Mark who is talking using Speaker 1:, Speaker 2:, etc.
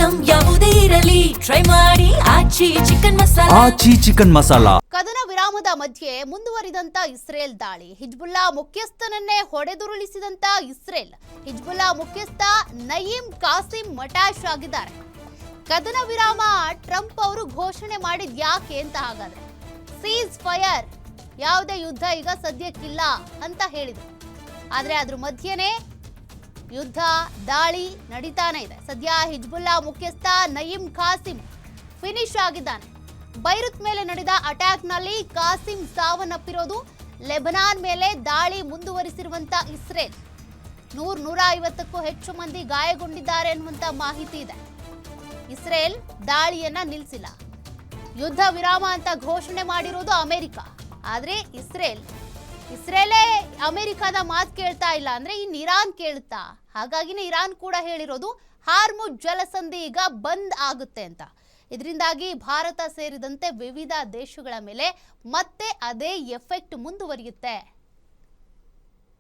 Speaker 1: Item ಯಾವುದೇ ಇರಲಿ try ಮಾಡಿ ಆಚಿ ಚಿಕನ್ ಮಸಾಲಾ.
Speaker 2: ಕದನ ವಿರಾಮದ ಮಧ್ಯೆ ಮುಂದುವರಿದಂತ ಇಸ್ರೇಲ್ ದಾಳಿ, ಹಿಜ್ಬುಲ್ಲಾ ಮುಖ್ಯಸ್ಥನನ್ನೇ ಹೊಡೆದುರುಳಿಸಿದಂತ ಇಸ್ರೇಲ್, ಹಿಜ್ಬುಲ್ಲಾ ಮುಖ್ಯಸ್ಥ ನಯೀಮ್ ಕಾಸಿಂ ಮಟಾಶ್ ಆಗಿದ್ದಾರೆ. ಕದನ ವಿರಾಮ ಟ್ರಂಪ್ ಅವರು ಘೋಷಣೆ ಮಾಡಿದ್ ಯಾಕೆ ಅಂತ ಹಾಗಾದ್ರೆ ಸೀಸ್ ಫೈರ್, ಯಾವುದೇ ಯುದ್ಧ ಈಗ ಸದ್ಯಕ್ಕಿಲ್ಲ ಅಂತ ಹೇಳಿದ್ರು. ಆದ್ರೆ ಅದ್ರ ಮಧ್ಯೆನೇ ಯುದ್ಧ ದಾಳಿ ನಡೀತಾನೆ ಇದೆ. ಸದ್ಯ ಹಿಜ್ಬುಲ್ಲಾ ಮುಖ್ಯಸ್ಥ ನಯೀಮ್ ಕಾಸಿಂ ಫಿನಿಶ್ ಆಗಿದ್ದಾನೆ. ಬೈರುತ್ ಮೇಲೆ ನಡೆದ ಅಟ್ಯಾಕ್ ನಲ್ಲಿ ಕಾಸಿಂ ಸಾವನ್ನಪ್ಪಿರೋದು. ಲೆಬನಾನ್ ಮೇಲೆ ದಾಳಿ ಮುಂದುವರಿಸಿರುವಂತ ಇಸ್ರೇಲ್ 150ಕ್ಕೂ ಹೆಚ್ಚು ಮಂದಿ ಗಾಯಗೊಂಡಿದ್ದಾರೆ ಅನ್ನುವಂತ ಮಾಹಿತಿ ಇದೆ. ಇಸ್ರೇಲ್ ದಾಳಿಯನ್ನ ನಿಲ್ಲಿಸಿಲ್ಲ. ಯುದ್ಧ ವಿರಾಮ ಅಂತ ಘೋಷಣೆ ಮಾಡಿರೋದು ಅಮೆರಿಕ. ಆದ್ರೆ ಇಸ್ರೇಲೇ ಅಮೆರಿಕದ ಮಾತು ಕೇಳ್ತಾ ಇಲ್ಲ ಅಂದ್ರೆ ಇನ್ನು ಇರಾನ್ ಕೇಳುತ್ತಾ? ಹಾಗಾಗಿನೇ ಇರಾನ್ ಕೂಡ ಹೇಳಿರೋದು ಹಾರ್ಮುಜ್ ಜಲಸಂಧಿ ಈಗ ಬಂದ್ ಆಗುತ್ತೆ ಅಂತ. ಇದರಿಂದಾಗಿ ಭಾರತ ಸೇರಿದಂತೆ ವಿವಿಧ ದೇಶಗಳ ಮೇಲೆ ಮತ್ತೆ ಅದೇ ಎಫೆಕ್ಟ್ ಮುಂದುವರಿಯುತ್ತೆ.